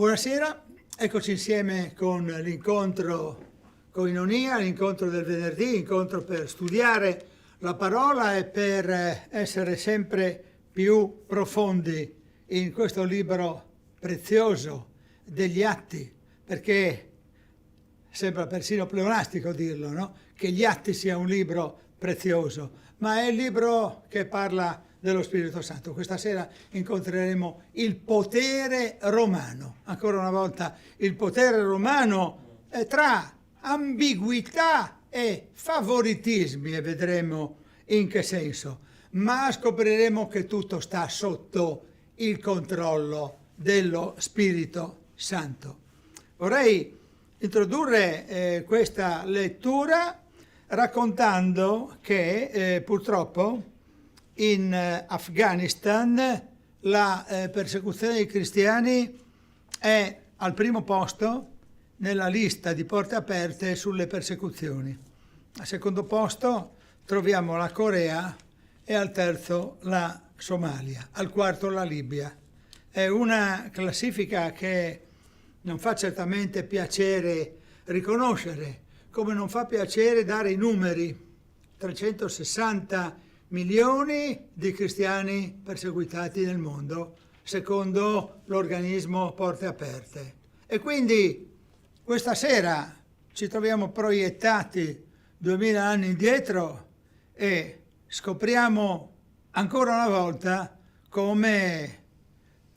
Buonasera, eccoci insieme con l'incontro Koinonia, l'incontro del venerdì, incontro per studiare la parola e per essere sempre più profondi in questo libro prezioso degli Atti, perché sembra persino pleonastico dirlo, no? Che gli Atti sia un libro prezioso, ma è il libro che parla dello Spirito Santo. Questa sera incontreremo il potere romano. Ancora una volta, il potere romano è tra ambiguità e favoritismi, e vedremo in che senso, ma scopriremo che tutto sta sotto il controllo dello Spirito Santo. Vorrei introdurre questa lettura raccontando che purtroppo in Afghanistan la persecuzione dei cristiani è al primo posto nella lista di porte aperte sulle persecuzioni. Al secondo posto troviamo la Corea e al terzo la Somalia, al quarto la Libia. È una classifica che non fa certamente piacere riconoscere, come non fa piacere dare i numeri. 360 milioni di cristiani perseguitati nel mondo, secondo l'organismo Porte Aperte. E quindi questa sera ci troviamo proiettati 2000 anni indietro e scopriamo ancora una volta come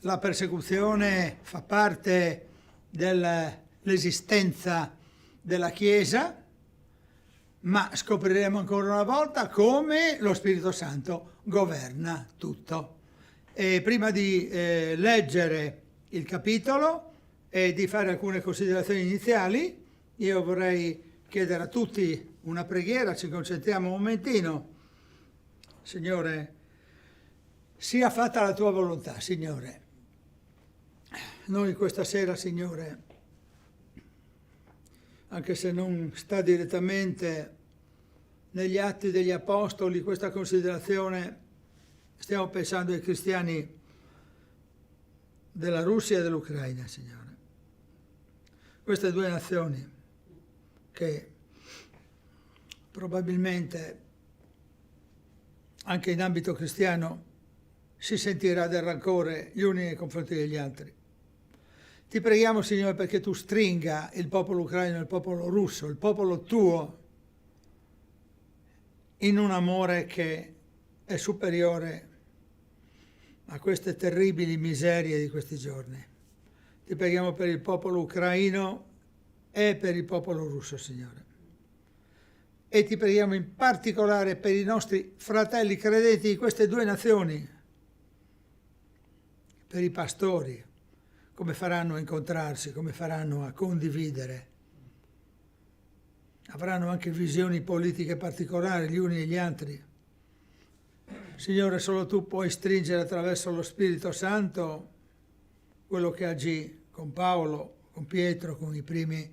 la persecuzione fa parte dell'esistenza della Chiesa, ma scopriremo ancora una volta come lo Spirito Santo governa tutto. E prima di leggere il capitolo e di fare alcune considerazioni iniziali, io vorrei chiedere a tutti una preghiera, ci concentriamo un momentino. Signore, sia fatta la tua volontà, Signore. Noi questa sera, Signore, anche se non sta direttamente negli Atti degli Apostoli questa considerazione, stiamo pensando ai cristiani della Russia e dell'Ucraina, Signore. Queste due nazioni che probabilmente anche in ambito cristiano si sentirà del rancore gli uni nei confronti degli altri. Ti preghiamo, Signore, perché tu stringa il popolo ucraino e il popolo russo, il popolo tuo, in un amore che è superiore a queste terribili miserie di questi giorni. Ti preghiamo per il popolo ucraino e per il popolo russo, Signore. E ti preghiamo in particolare per i nostri fratelli credenti di queste due nazioni, per i pastori, come faranno a incontrarsi, come faranno a condividere. Avranno anche visioni politiche particolari gli uni e gli altri. Signore, solo tu puoi stringere attraverso lo Spirito Santo quello che agì con Paolo, con Pietro, con i primi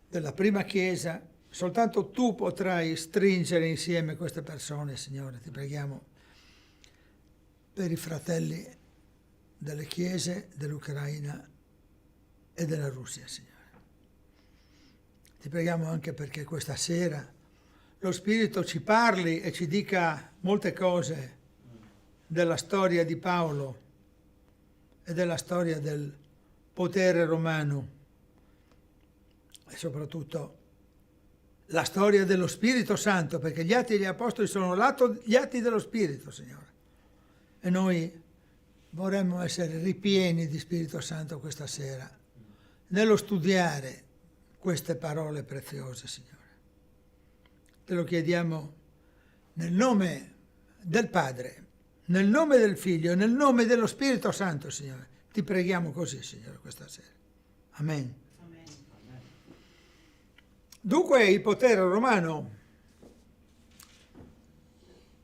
della prima Chiesa. Soltanto tu potrai stringere insieme queste persone, Signore. Ti preghiamo per i fratelli delle chiese dell'Ucraina e della Russia, Signore. Ti preghiamo anche perché questa sera lo Spirito ci parli e ci dica molte cose della storia di Paolo e della storia del potere romano e soprattutto la storia dello Spirito Santo, perché gli Atti degli Apostoli sono gli atti dello Spirito, Signore. E noi vorremmo essere ripieni di Spirito Santo questa sera, nello studiare queste parole preziose, Signore. Te lo chiediamo nel nome del Padre, nel nome del Figlio e nel nome dello Spirito Santo, Signore. Ti preghiamo così, Signore, questa sera. Amen. Amen. Dunque il potere romano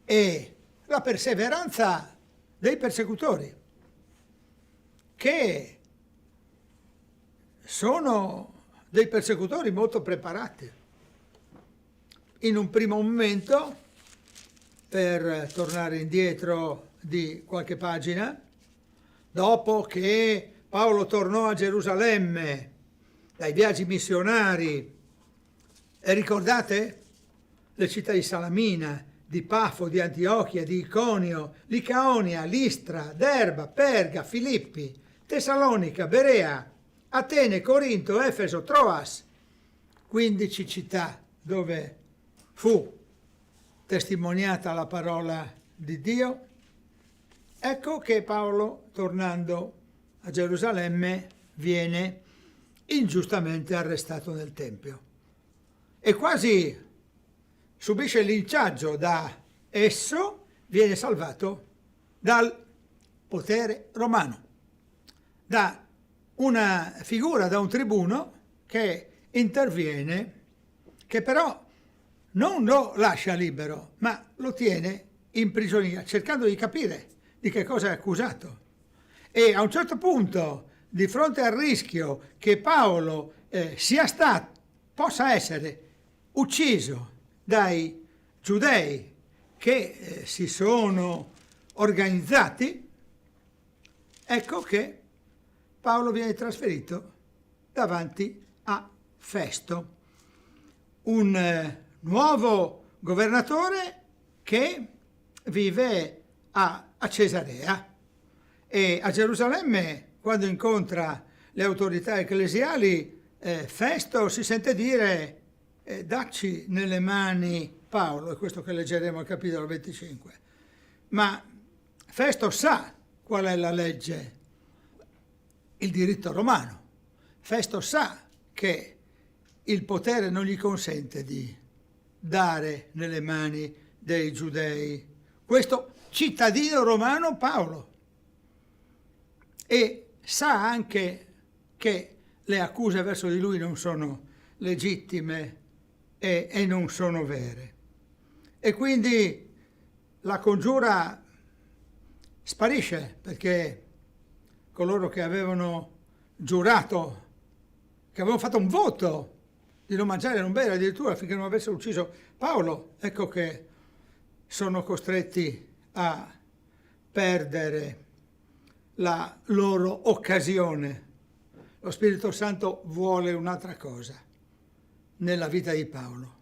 e la perseveranza dei persecutori, che sono dei persecutori molto preparati. In un primo momento, per tornare indietro di qualche pagina, dopo che Paolo tornò a Gerusalemme dai viaggi missionari e ricordate le città di Salamina, di Pafo, di Antiochia, di Iconio, Licaonia, Listra, Derba, Perga, Filippi, Tessalonica, Berea, Atene, Corinto, Efeso, Troas, 15 città dove fu testimoniata la parola di Dio. Ecco che Paolo, tornando a Gerusalemme, viene ingiustamente arrestato nel Tempio e quasi subisce il linciaggio. Da esso viene salvato dal potere romano, da una figura, da un tribuno che interviene, che però non lo lascia libero, ma lo tiene in prigionia, cercando di capire di che cosa è accusato. E a un certo punto, di fronte al rischio che Paolo possa essere ucciso dai giudei che si sono organizzati, ecco che Paolo viene trasferito davanti a Festo, un nuovo governatore che vive a Cesarea. E a Gerusalemme, quando incontra le autorità ecclesiali, Festo si sente dire dacci nelle mani Paolo, è questo che leggeremo al capitolo 25. Ma Festo sa qual è la legge, il diritto romano. Festo sa che il potere non gli consente di dare nelle mani dei giudei questo cittadino romano Paolo. E sa anche che le accuse verso di lui non sono legittime e non sono vere. E quindi la congiura sparisce, perché coloro che avevano giurato, che avevano fatto un voto di non mangiare e non bere addirittura affinché non avessero ucciso Paolo, ecco che sono costretti a perdere la loro occasione. Lo Spirito Santo vuole un'altra cosa nella vita di Paolo.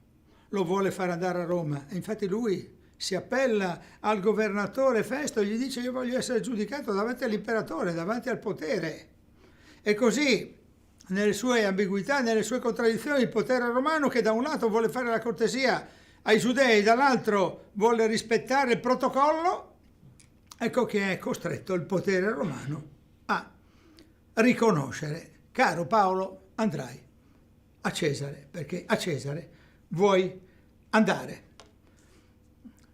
Lo vuole far andare a Roma e infatti lui si appella al governatore Festo e gli dice: io voglio essere giudicato davanti all'imperatore, davanti al potere. E così, nelle sue ambiguità, nelle sue contraddizioni, il potere romano, che da un lato vuole fare la cortesia ai giudei, dall'altro vuole rispettare il protocollo, ecco che è costretto il potere romano a riconoscere: caro Paolo, andrai a Cesare, perché a Cesare vuoi andare.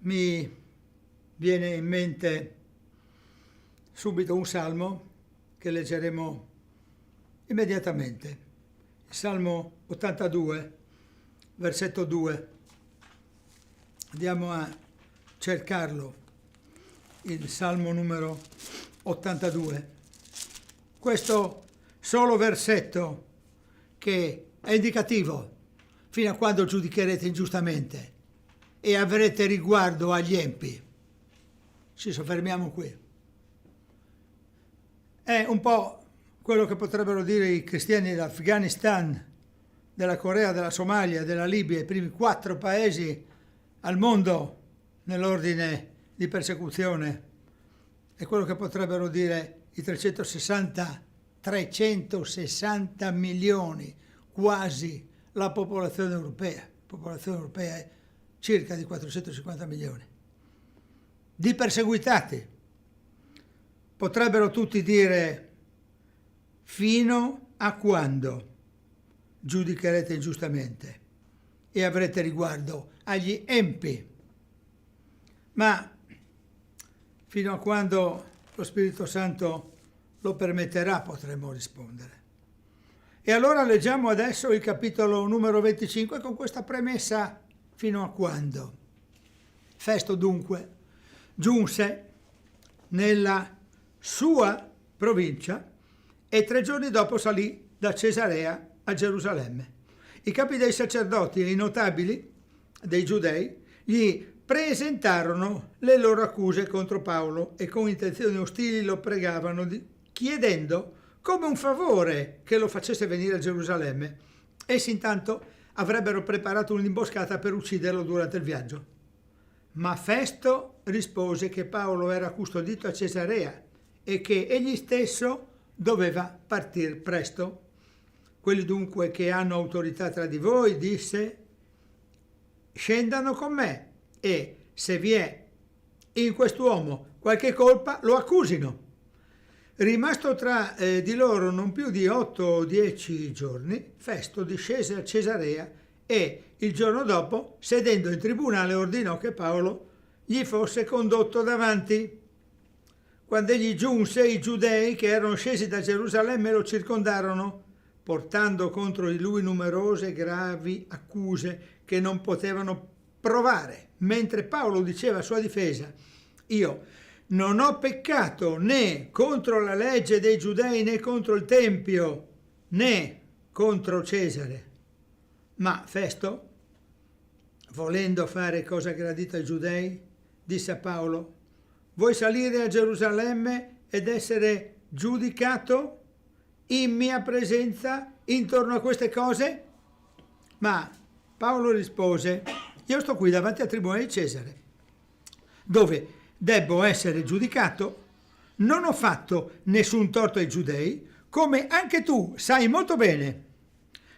Mi viene in mente subito un salmo che leggeremo immediatamente, il Salmo 82, versetto 2. Andiamo a cercarlo, il Salmo numero 82. Questo solo versetto, che è indicativo: fino a quando giudicherete ingiustamente e avrete riguardo agli empi. Ci soffermiamo qui. È un po' quello che potrebbero dire i cristiani dell'Afghanistan, della Corea, della Somalia, della Libia, i primi 4 paesi al mondo nell'ordine di persecuzione. È quello che potrebbero dire i 360 milioni, quasi la popolazione europea. La popolazione europea è circa di 450 milioni. Di perseguitati. Potrebbero tutti dire: fino a quando giudicherete ingiustamente e avrete riguardo agli empi? Ma fino a quando lo Spirito Santo lo permetterà, potremo rispondere. E allora leggiamo adesso il capitolo numero 25 con questa premessa: fino a quando? Festo dunque giunse nella sua provincia e 3 giorni dopo salì da Cesarea a Gerusalemme. I capi dei sacerdoti e i notabili dei giudei gli presentarono le loro accuse contro Paolo e con intenzioni ostili lo pregavano chiedendo come un favore che lo facesse venire a Gerusalemme. Essi intanto avrebbero preparato un'imboscata per ucciderlo durante il viaggio. Ma Festo rispose che Paolo era custodito a Cesarea e che egli stesso doveva partire presto. Quelli dunque che hanno autorità tra di voi, disse, scendano con me e se vi è in quest'uomo qualche colpa lo accusino. Rimasto tra di loro non più di 8 o 10 giorni, Festo discese a Cesarea e il giorno dopo, sedendo in tribunale, ordinò che Paolo gli fosse condotto davanti. Quando egli giunse, i giudei che erano scesi da Gerusalemme lo circondarono, portando contro di lui numerose gravi accuse che non potevano provare, mentre Paolo diceva a sua difesa, io non ho peccato né contro la legge dei giudei né contro il Tempio né contro Cesare. Ma Festo, volendo fare cosa gradita ai giudei, disse a Paolo, vuoi salire a Gerusalemme ed essere giudicato in mia presenza intorno a queste cose? Ma Paolo rispose, io sto qui davanti al tribunale di Cesare, dove debbo essere giudicato. Non ho fatto nessun torto ai giudei, come anche tu sai molto bene.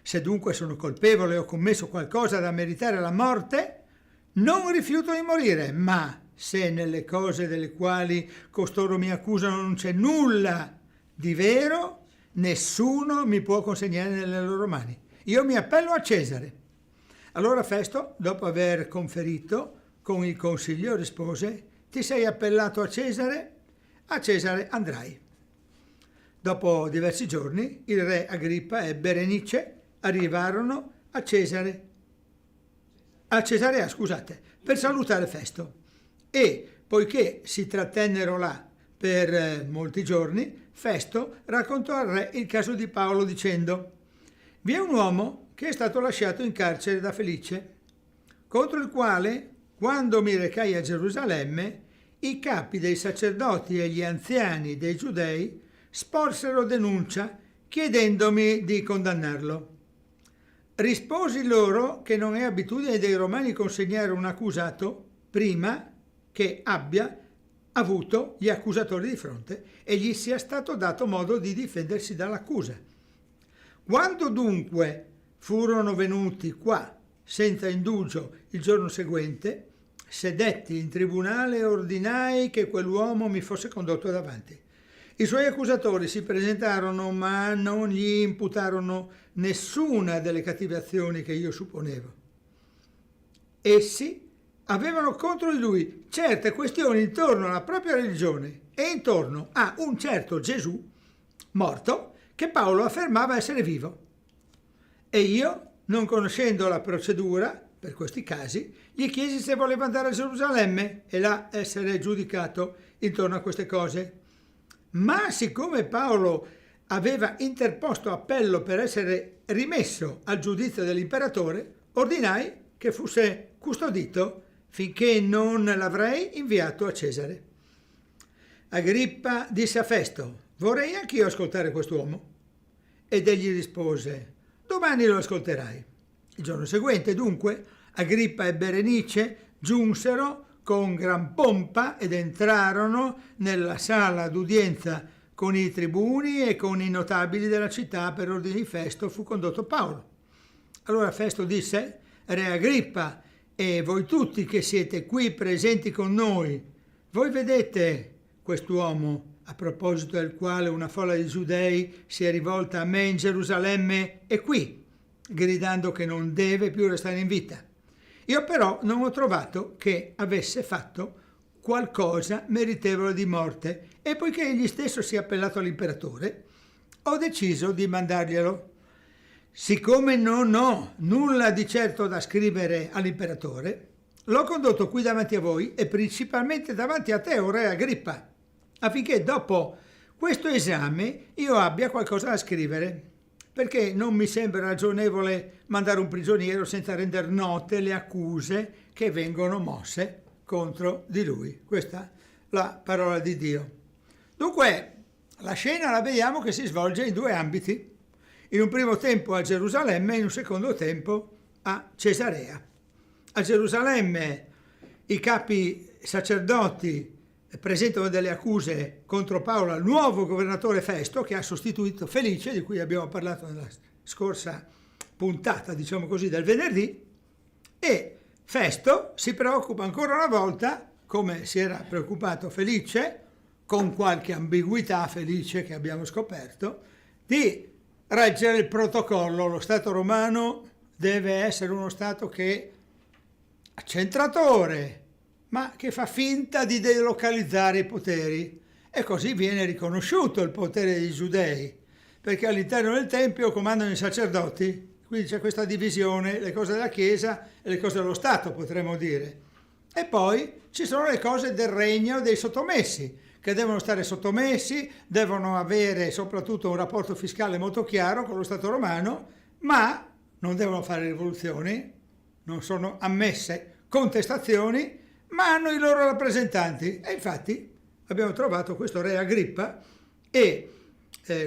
Se dunque sono colpevole o ho commesso qualcosa da meritare la morte, non rifiuto di morire, ma se nelle cose delle quali costoro mi accusano non c'è nulla di vero, nessuno mi può consegnare nelle loro mani. Io mi appello a Cesare. Allora Festo, dopo aver conferito con il consiglio, rispose, ti sei appellato a Cesare andrai. Dopo diversi giorni, il re Agrippa e Berenice arrivarono a Cesarea, per salutare Festo. E, poiché si trattennero là per molti giorni, Festo raccontò al re il caso di Paolo dicendo, vi è un uomo che è stato lasciato in carcere da Felice, contro il quale, quando mi recai a Gerusalemme, i capi dei sacerdoti e gli anziani dei giudei sporsero denuncia chiedendomi di condannarlo. Risposi loro che non è abitudine dei romani consegnare un accusato prima che abbia avuto gli accusatori di fronte e gli sia stato dato modo di difendersi dall'accusa. Quando dunque furono venuti qua senza indugio il giorno seguente, sedetti in tribunale e ordinai che quell'uomo mi fosse condotto davanti. I suoi accusatori si presentarono, ma non gli imputarono nessuna delle cattive azioni che io supponevo. Essi avevano contro di lui certe questioni intorno alla propria religione e intorno a un certo Gesù morto che Paolo affermava essere vivo. E io, non conoscendo la procedura per questi casi, gli chiesi se voleva andare a Gerusalemme e là essere giudicato intorno a queste cose. Ma siccome Paolo aveva interposto appello per essere rimesso al giudizio dell'imperatore, ordinai che fosse custodito finché non l'avrei inviato a Cesare. Agrippa disse a Festo, vorrei anch'io ascoltare quest'uomo. Ed egli rispose, domani lo ascolterai. Il giorno seguente, dunque, Agrippa e Berenice giunsero con gran pompa ed entrarono nella sala d'udienza con i tribuni e con i notabili della città. Per ordine di Festo fu condotto Paolo. Allora Festo disse, Re Agrippa, e voi tutti che siete qui presenti con noi, voi vedete quest'uomo a proposito del quale una folla di giudei si è rivolta a me in Gerusalemme e qui, gridando che non deve più restare in vita. Io però non ho trovato che avesse fatto qualcosa meritevole di morte e poiché egli stesso si è appellato all'imperatore, ho deciso di mandarglielo. Siccome non ho nulla di certo da scrivere all'imperatore, l'ho condotto qui davanti a voi e principalmente davanti a te, o re Agrippa, affinché dopo questo esame io abbia qualcosa da scrivere, perché non mi sembra ragionevole mandare un prigioniero senza render note le accuse che vengono mosse contro di lui. Questa è la parola di Dio. Dunque, la scena la vediamo che si svolge in due ambiti, in un primo tempo a Gerusalemme e in un secondo tempo a Cesarea. A Gerusalemme i capi sacerdoti presentano delle accuse contro Paolo al nuovo governatore Festo, che ha sostituito Felice, di cui abbiamo parlato nella scorsa puntata, diciamo così, del venerdì, e Festo si preoccupa ancora una volta, come si era preoccupato Felice, con qualche ambiguità Felice che abbiamo scoperto, di reggere il protocollo. Lo Stato romano deve essere uno Stato che accentratore, ma che fa finta di delocalizzare i poteri, e così viene riconosciuto il potere dei giudei, perché all'interno del Tempio comandano i sacerdoti, quindi c'è questa divisione, le cose della Chiesa e le cose dello Stato, potremmo dire. E poi ci sono le cose del regno dei sottomessi, che devono stare sottomessi, devono avere soprattutto un rapporto fiscale molto chiaro con lo Stato romano, ma non devono fare rivoluzioni, non sono ammesse contestazioni, ma hanno i loro rappresentanti. E infatti abbiamo trovato questo re Agrippa e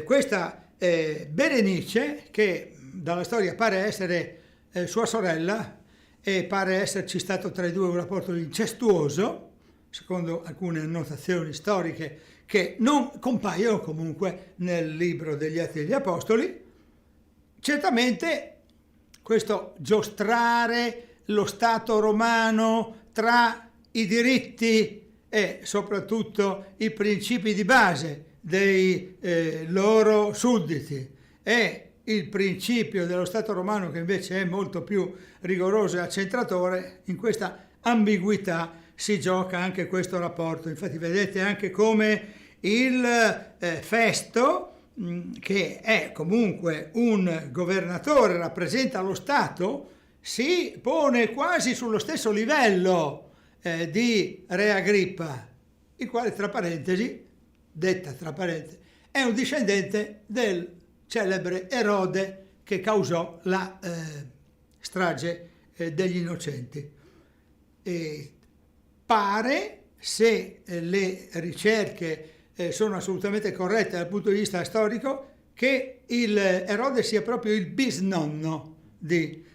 questa Berenice, che dalla storia pare essere sua sorella e pare esserci stato tra i due un rapporto incestuoso, secondo alcune annotazioni storiche che non compaiono comunque nel libro degli Atti degli Apostoli. Certamente questo giostrare lo Stato romano tra i diritti e soprattutto i principi di base dei loro sudditi e il principio dello Stato romano, che invece è molto più rigoroso e accentratore, in questa ambiguità si gioca anche questo rapporto. Infatti vedete anche come il Festo, che è comunque un governatore, rappresenta lo Stato, si pone quasi sullo stesso livello di Re Agrippa, il quale, tra parentesi, detta tra parentesi, è un discendente del celebre Erode che causò la strage degli innocenti. E pare, se le ricerche sono assolutamente corrette dal punto di vista storico, che il Erode sia proprio il bisnonno di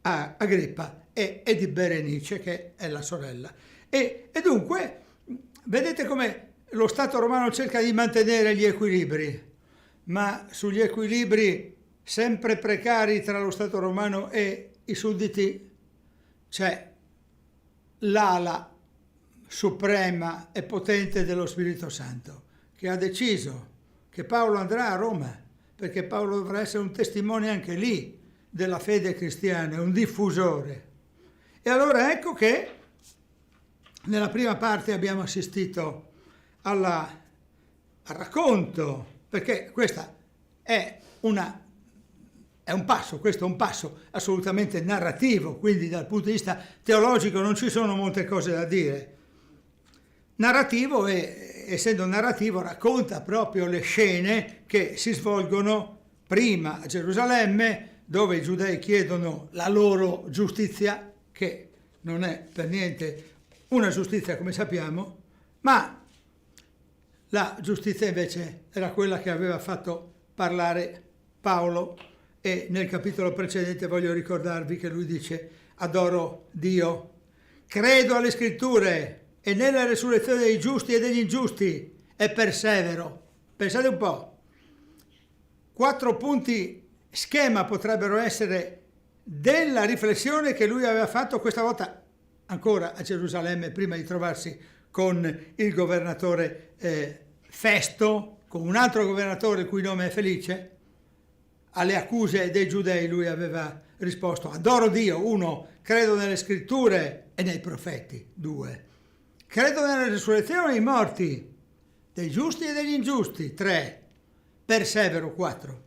Agrippa e di Berenice, che è la sorella. E dunque vedete come lo Stato romano cerca di mantenere gli equilibri, ma sugli equilibri sempre precari tra lo Stato romano e i sudditi c'è l'ala suprema e potente dello Spirito Santo, che ha deciso che Paolo andrà a Roma, perché Paolo dovrà essere un testimone anche lì della fede cristiana, un diffusore. E allora ecco che nella prima parte abbiamo assistito al racconto, perché questa è un passo, questo è un passo assolutamente narrativo, quindi dal punto di vista teologico non ci sono molte cose da dire. Narrativo, e essendo narrativo racconta proprio le scene che si svolgono prima a Gerusalemme, dove i giudei chiedono la loro giustizia, che non è per niente una giustizia come sappiamo, ma la giustizia invece era quella che aveva fatto parlare Paolo, e nel capitolo precedente voglio ricordarvi che lui dice: adoro Dio, credo alle scritture e nella resurrezione dei giusti e degli ingiusti e persevero. Pensate un po', 4 punti schema potrebbero essere della riflessione che lui aveva fatto questa volta ancora a Gerusalemme, prima di trovarsi con il governatore Festo, con un altro governatore il cui nome è Felice. Alle accuse dei giudei lui aveva risposto: adoro Dio, 1, credo nelle scritture e nei profeti, 2, credo nella risurrezione dei morti, dei giusti e degli ingiusti, 3, persevero, 4.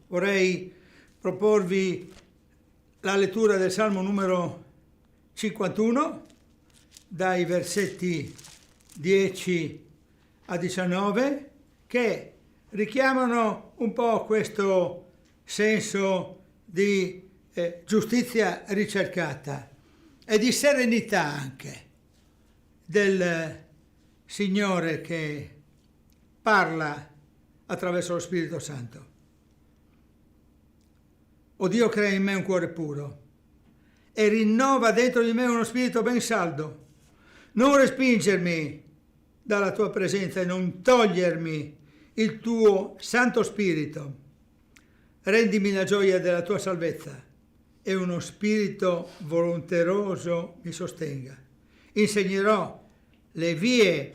Vorrei proporvi la lettura del Salmo numero 51, dai versetti 10 a 19, che richiamano un po' questo senso di giustizia ricercata e di serenità anche del Signore che parla attraverso lo Spirito Santo. O Dio crea in me un cuore puro e rinnova dentro di me uno spirito ben saldo. Non respingermi dalla tua presenza e non togliermi il tuo Santo Spirito. Rendimi la gioia della tua salvezza e uno spirito volonteroso mi sostenga. Insegnerò le vie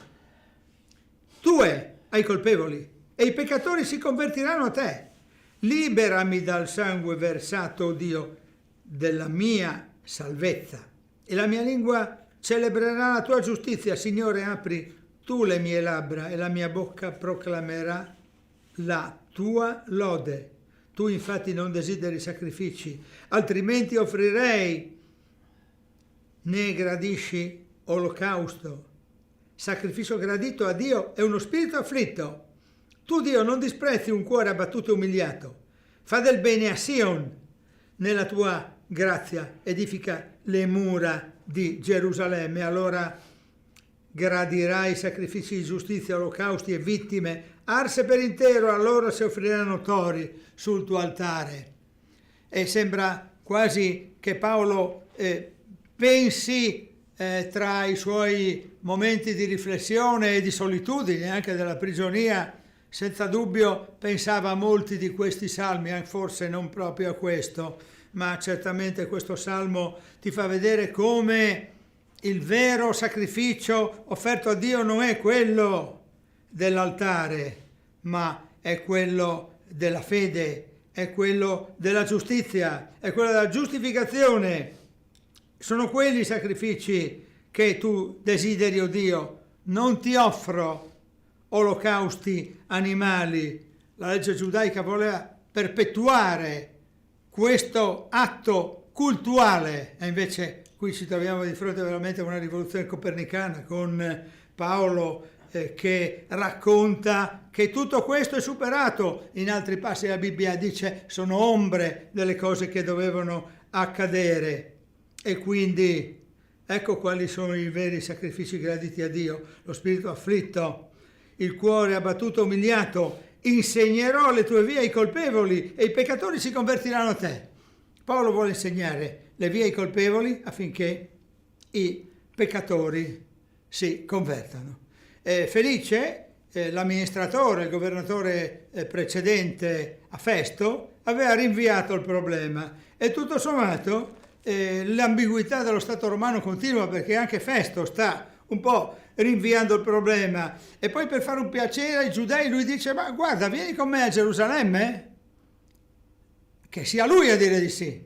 tue ai colpevoli e i peccatori si convertiranno a te. Liberami dal sangue versato, o Dio, della mia salvezza, e la mia lingua celebrerà la tua giustizia. Signore, apri tu le mie labbra e la mia bocca proclamerà la tua lode. Tu infatti non desideri sacrifici, altrimenti offrirei. Ne gradisci olocausto. Sacrificio gradito a Dio è uno spirito afflitto. Tu, Dio, non disprezzi un cuore abbattuto e umiliato. Fa del bene a Sion. Nella tua grazia edifica le mura di Gerusalemme. Allora gradirai sacrifici di giustizia, olocausti e vittime. Arse per intero, allora si offriranno tori sul tuo altare. E sembra quasi che Paolo pensi tra i suoi momenti di riflessione e di solitudine, anche della prigionia, senza dubbio pensava a molti di questi salmi, forse non proprio a questo, ma certamente questo salmo ti fa vedere come il vero sacrificio offerto a Dio non è quello dell'altare, ma è quello della fede, è quello della giustizia, è quello della giustificazione. Sono quelli i sacrifici che tu desideri, o Dio. Non ti offro olocausti animali. La legge giudaica voleva perpetuare questo atto cultuale e invece qui ci troviamo di fronte veramente a una rivoluzione copernicana con Paolo che racconta che tutto questo è superato. In altri passi della Bibbia dice sono ombre delle cose che dovevano accadere, e quindi ecco quali sono i veri sacrifici graditi a Dio: lo spirito afflitto, il cuore abbattuto, umiliato. Insegnerò le tue vie ai colpevoli e i peccatori si convertiranno a te. Paolo vuole insegnare le vie ai colpevoli affinché i peccatori si convertano. Felice, l'amministratore, il governatore precedente a Festo, aveva rinviato il problema e tutto sommato l'ambiguità dello Stato romano continua, perché anche Festo sta un po' rinviando il problema, e poi per fare un piacere ai giudei lui dice: ma guarda, vieni con me a Gerusalemme, che sia lui a dire di sì.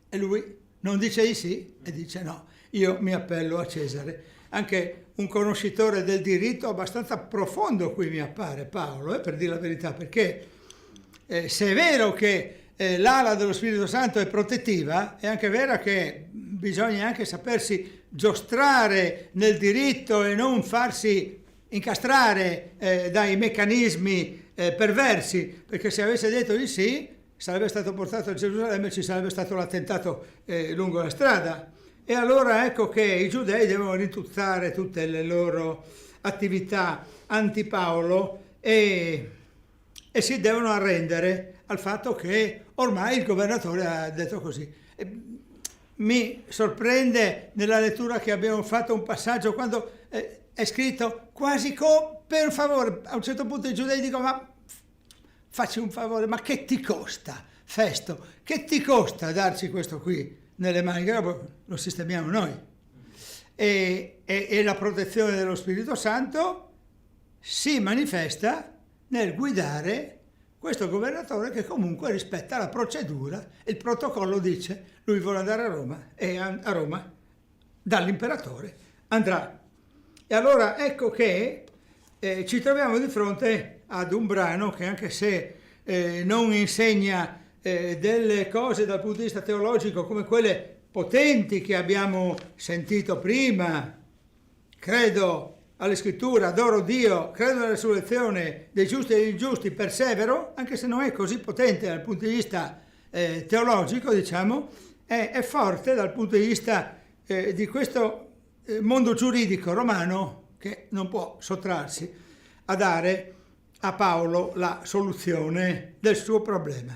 E lui non dice di sì e dice no, io mi appello a Cesare. Anche un conoscitore del diritto abbastanza profondo qui mi appare Paolo, per dire la verità, perché se è vero che l'ala dello Spirito Santo è protettiva, è anche vero che bisogna anche sapersi giostrare nel diritto e non farsi incastrare dai meccanismi perversi, perché se avesse detto di sì sarebbe stato portato a Gerusalemme e ci sarebbe stato l'attentato lungo la strada. E allora ecco che i giudei devono rintuzzare tutte le loro attività anti Paolo e si devono arrendere al fatto che ormai il governatore ha detto così. Mi sorprende nella lettura che abbiamo fatto un passaggio quando è scritto quasi per favore. A un certo punto i giudei dicono: ma facci un favore, ma che ti costa, Festo? Che ti costa darci questo qui nelle mani? Che lo sistemiamo noi. E la protezione dello Spirito Santo si manifesta nel guidare questo governatore che comunque rispetta la procedura. Il protocollo dice: lui vuole andare a Roma e a Roma dall'imperatore andrà. E allora ecco che ci troviamo di fronte ad un brano che, anche se non insegna delle cose dal punto di vista teologico come quelle potenti che abbiamo sentito prima, credo alle scritture, adoro Dio, credo nella resurrezione dei giusti e degli ingiusti, persevero, anche se non è così potente dal punto di vista teologico, diciamo, è forte dal punto di vista di questo mondo giuridico romano che non può sottrarsi a dare a Paolo la soluzione del suo problema.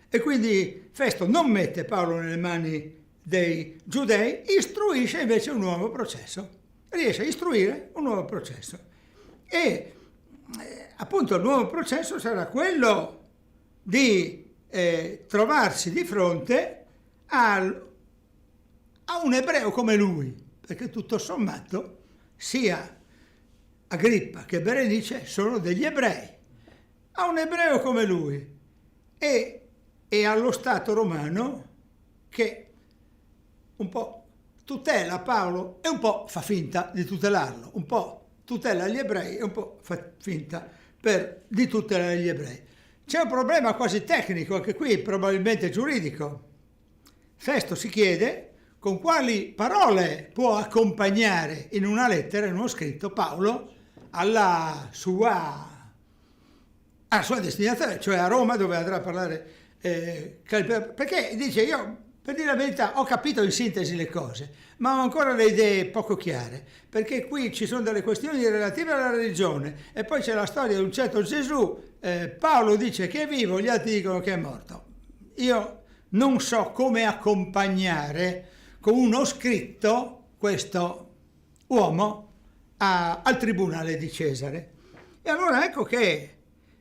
E quindi Festo non mette Paolo nelle mani dei giudei, istruisce invece un nuovo processo, riesce a istruire un nuovo processo. E appunto il nuovo processo sarà quello di trovarsi di fronte a un ebreo come lui, perché tutto sommato sia Agrippa che Berenice sono degli ebrei, a un ebreo come lui e allo Stato romano che un po' tutela Paolo e un po' fa finta di tutelarlo, un po' tutela gli ebrei e un po' fa finta di tutelare gli ebrei. C'è un problema quasi tecnico, anche qui probabilmente giuridico. Festo si chiede con quali parole può accompagnare in una lettera, in uno scritto, Paolo alla sua destinazione, cioè a Roma, dove andrà a parlare, perché dice: io, per dire la verità, ho capito in sintesi le cose, ma ho ancora le idee poco chiare, perché qui ci sono delle questioni relative alla religione e poi c'è la storia di un certo Gesù. Paolo dice che è vivo, gli altri dicono che è morto. Io non so come accompagnare con uno scritto questo uomo al tribunale di Cesare. E allora ecco che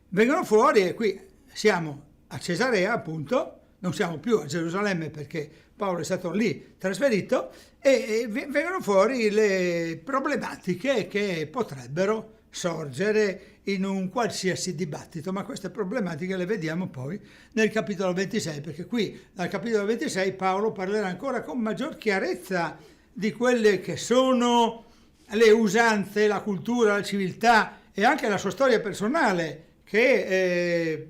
vengono fuori, e qui siamo a Cesarea appunto, non siamo più a Gerusalemme perché Paolo è stato lì trasferito, e vengono fuori le problematiche che potrebbero sorgere in un qualsiasi dibattito, ma queste problematiche le vediamo poi nel capitolo 26, perché qui dal capitolo 26 Paolo parlerà ancora con maggior chiarezza di quelle che sono le usanze, la cultura, la civiltà e anche la sua storia personale, che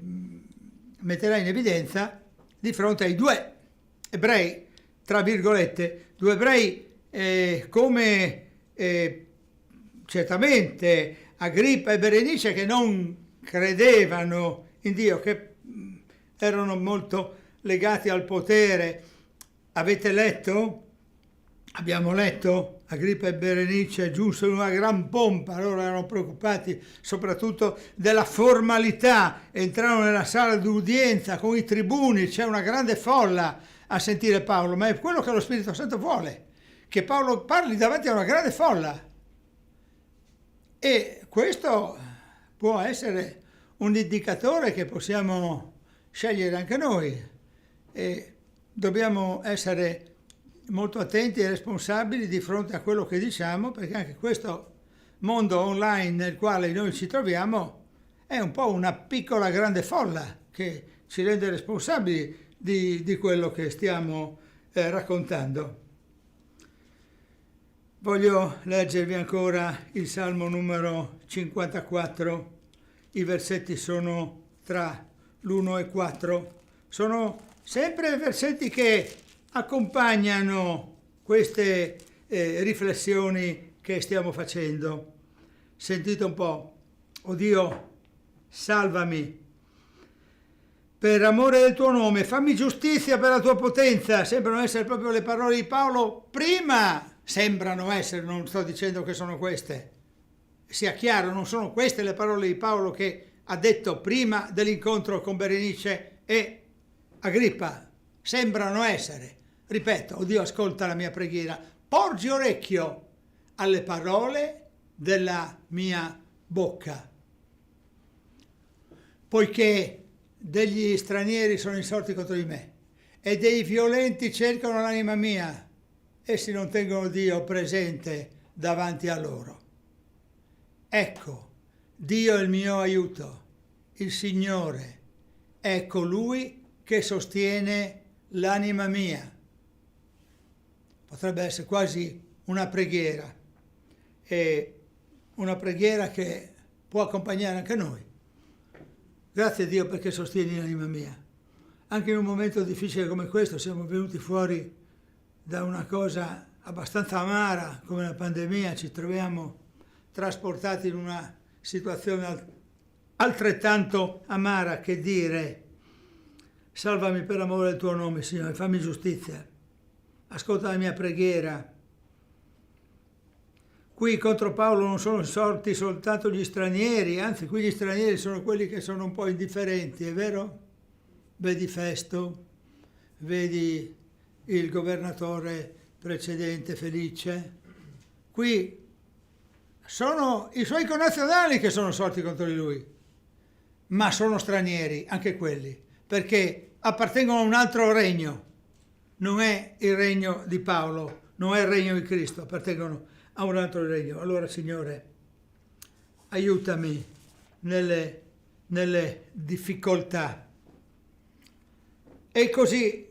metterà in evidenza di fronte ai due ebrei, tra virgolette, due ebrei come certamente Agrippa e Berenice, che non credevano in Dio, che erano molto legati al potere. Avete letto? Abbiamo letto, Agrippa e Berenice giunsero in una gran pompa, loro erano preoccupati soprattutto della formalità, entrarono nella sala d'udienza con i tribuni, c'è una grande folla a sentire Paolo, ma è quello che lo Spirito Santo vuole, che Paolo parli davanti a una grande folla. E questo può essere un indicatore che possiamo scegliere anche noi, e dobbiamo essere molto attenti e responsabili di fronte a quello che diciamo, perché anche questo mondo online nel quale noi ci troviamo è un po' una piccola grande folla che ci rende responsabili di quello che stiamo raccontando. Voglio leggervi ancora il Salmo numero 54, i versetti sono tra l'1 e 4, sono sempre versetti che accompagnano queste riflessioni che stiamo facendo. Sentite un po'. O Dio, salvami per amore del tuo nome, fammi giustizia per la tua potenza. Sembrano essere proprio le parole di Paolo prima. Sembrano essere, non sto dicendo che sono queste, sia chiaro, non sono queste le parole di Paolo che ha detto prima dell'incontro con Berenice e Agrippa. Sembrano essere, ripeto, oh Dio, ascolta la mia preghiera, porgi orecchio alle parole della mia bocca, poiché degli stranieri sono insorti contro di me e dei violenti cercano l'anima mia. Essi non tengono Dio presente davanti a loro. Ecco, Dio è il mio aiuto, il Signore è colui che sostiene l'anima mia. Potrebbe essere quasi una preghiera, e una preghiera che può accompagnare anche noi. Grazie a Dio perché sostieni l'anima mia. Anche in un momento difficile come questo siamo venuti fuori da una cosa abbastanza amara come la pandemia, ci troviamo trasportati in una situazione altrettanto amara, che dire: salvami per amore del tuo nome, Signore, fammi giustizia, ascolta la mia preghiera. Qui contro Paolo non sono sorti soltanto gli stranieri, anzi qui gli stranieri sono quelli che sono un po' indifferenti, è vero? Vedi Festo, vedi il governatore precedente Felice. Qui sono i suoi connazionali che sono sorti contro di lui, ma sono stranieri anche quelli, perché appartengono a un altro regno, non è il regno di Paolo, non è il regno di Cristo, appartengono a un altro regno. Allora, Signore, aiutami nelle difficoltà. E così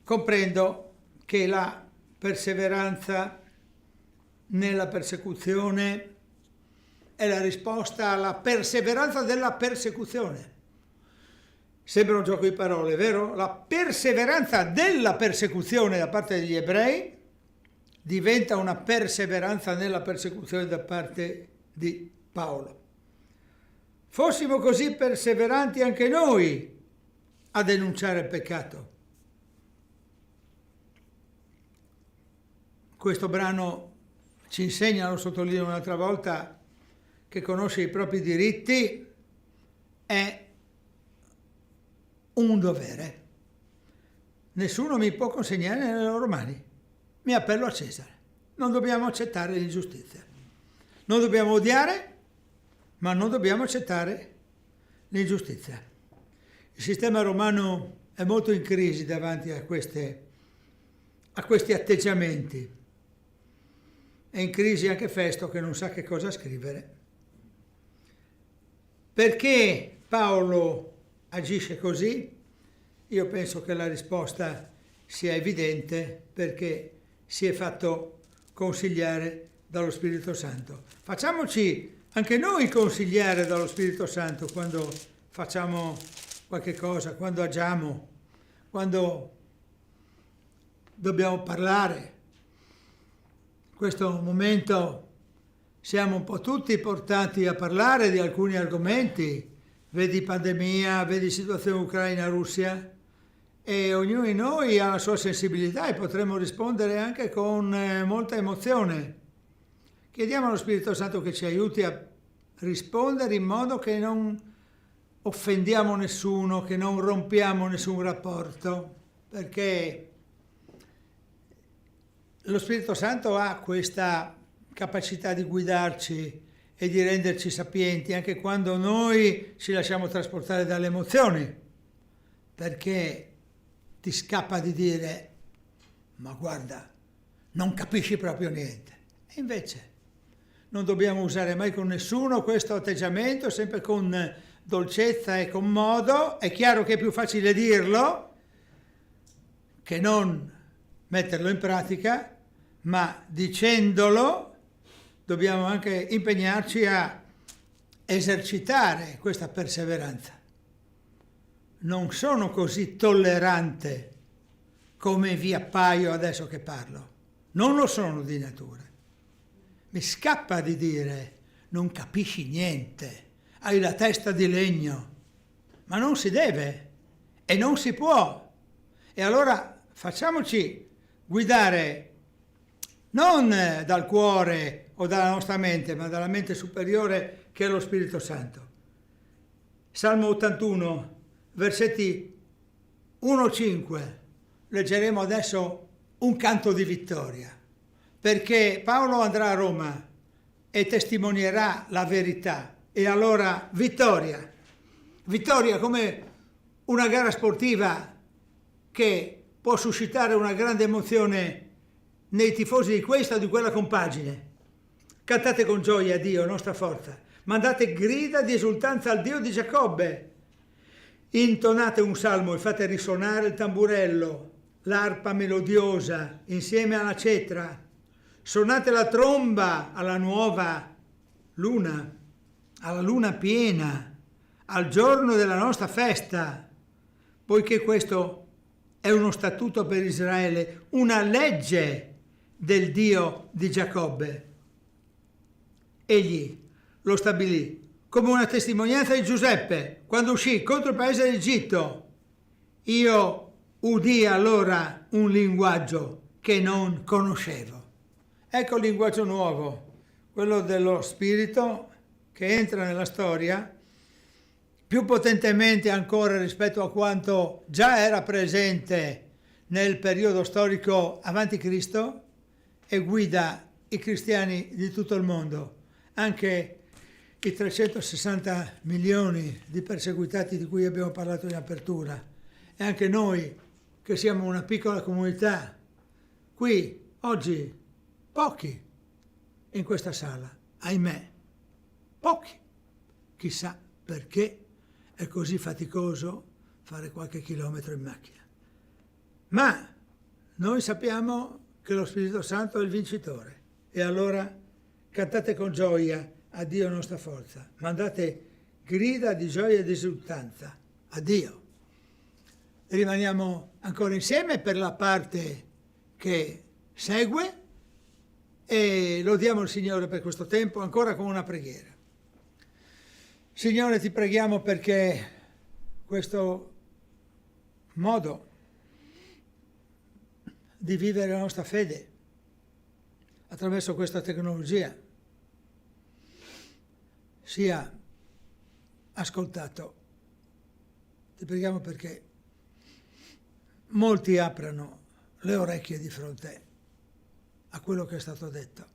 comprendo che la perseveranza nella persecuzione è la risposta alla perseveranza della persecuzione. Sembra un gioco di parole, vero? La perseveranza della persecuzione da parte degli ebrei diventa una perseveranza nella persecuzione da parte di Paolo. Fossimo così perseveranti anche noi a denunciare il peccato. Questo brano ci insegna, lo sottolineo un'altra volta, che conoscere i propri diritti è un dovere. Nessuno mi può consegnare nelle loro mani. Mi appello a Cesare. Non dobbiamo accettare l'ingiustizia. Non dobbiamo odiare, ma non dobbiamo accettare l'ingiustizia. Il sistema romano è molto in crisi davanti a questi atteggiamenti. È in crisi anche Festo, che non sa che cosa scrivere. Perché Paolo agisce così? Io penso che la risposta sia evidente, perché si è fatto consigliare dallo Spirito Santo. Facciamoci anche noi consigliare dallo Spirito Santo quando facciamo qualche cosa, quando agiamo, quando dobbiamo parlare. In questo momento siamo un po' tutti portati a parlare di alcuni argomenti, vedi pandemia, vedi situazione Ucraina-Russia, e ognuno di noi ha la sua sensibilità e potremo rispondere anche con molta emozione. Chiediamo allo Spirito Santo che ci aiuti a rispondere in modo che non offendiamo nessuno, che non rompiamo nessun rapporto, perché lo Spirito Santo ha questa capacità di guidarci e di renderci sapienti anche quando noi ci lasciamo trasportare dalle emozioni, perché ti scappa di dire: ma guarda, non capisci proprio niente. E invece non dobbiamo usare mai con nessuno questo atteggiamento, sempre con dolcezza e con modo. È chiaro che è più facile dirlo che non metterlo in pratica, ma dicendolo dobbiamo anche impegnarci a esercitare questa perseveranza. Non sono così tollerante come vi appaio adesso che parlo. Non lo sono di natura. Mi scappa di dire: non capisci niente, hai la testa di legno. Ma non si deve e non si può. E allora facciamoci guidare non dal cuore o dalla nostra mente, ma dalla mente superiore che è lo Spirito Santo. Salmo 81, versetti 1-5. Leggeremo adesso un canto di vittoria, perché Paolo andrà a Roma e testimonierà la verità, e allora vittoria come una gara sportiva che può suscitare una grande emozione nei tifosi di questa o di quella compagine. Cantate con gioia a Dio, nostra forza, mandate grida di esultanza al Dio di Giacobbe, intonate un salmo e fate risuonare il tamburello, l'arpa melodiosa insieme alla cetra, suonate la tromba alla nuova luna, alla luna piena, al giorno della nostra festa, poiché questo è uno statuto per Israele, una legge del Dio di Giacobbe. Egli lo stabilì come una testimonianza di Giuseppe quando uscì contro il paese d'Egitto. Io udii allora un linguaggio che non conoscevo. Ecco il linguaggio nuovo, quello dello Spirito che entra nella storia più potentemente ancora rispetto a quanto già era presente nel periodo storico avanti Cristo e guida i cristiani di tutto il mondo, anche i 360 milioni di perseguitati di cui abbiamo parlato in apertura, e anche noi che siamo una piccola comunità, qui oggi pochi in questa sala, ahimè, pochi. Chissà perché è così faticoso fare qualche chilometro in macchina. Ma noi sappiamo che lo Spirito Santo è il vincitore e allora cantate con gioia a Dio nostra forza, mandate grida di gioia e di esultanza a Dio. Rimaniamo ancora insieme per la parte che segue e lodiamo il Signore per questo tempo ancora con una preghiera. Signore, ti preghiamo perché questo modo di vivere la nostra fede attraverso questa tecnologia sia ascoltato. Ti preghiamo perché molti aprano le orecchie di fronte a quello che è stato detto.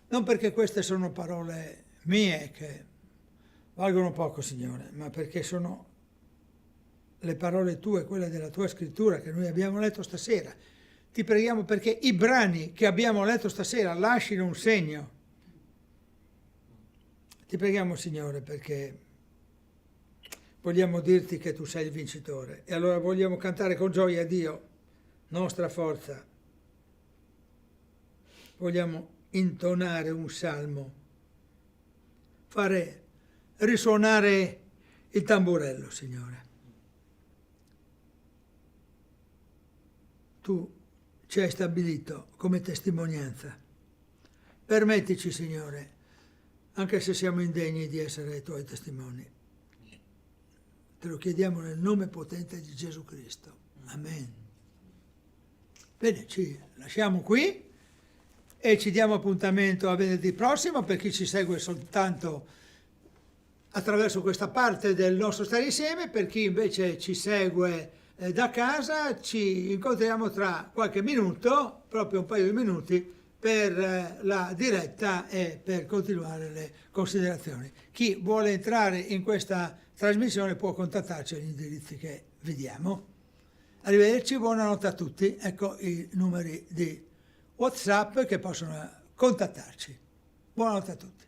Non perché queste sono parole mie che valgono poco, Signore, ma perché sono le parole tue, quelle della tua scrittura che noi abbiamo letto stasera. Ti preghiamo perché i brani che abbiamo letto stasera lasciano un segno. Ti preghiamo, Signore, perché vogliamo dirti che tu sei il vincitore e allora vogliamo cantare con gioia a Dio, nostra forza. Vogliamo intonare un salmo, fare risuonare il tamburello, Signore. Tu ci hai stabilito come testimonianza. Permettici, Signore, anche se siamo indegni di essere i tuoi testimoni. Te lo chiediamo nel nome potente di Gesù Cristo. Amen. Bene, ci lasciamo qui e ci diamo appuntamento a venerdì prossimo per chi ci segue soltanto attraverso questa parte del nostro stare insieme. Per chi invece ci segue da casa, ci incontriamo tra qualche minuto, proprio un paio di minuti, per la diretta e per continuare le considerazioni. Chi vuole entrare in questa trasmissione può contattarci agli indirizzi che vediamo. Arrivederci, buonanotte a tutti. Ecco i numeri di WhatsApp che possono contattarci. Buonanotte a tutti.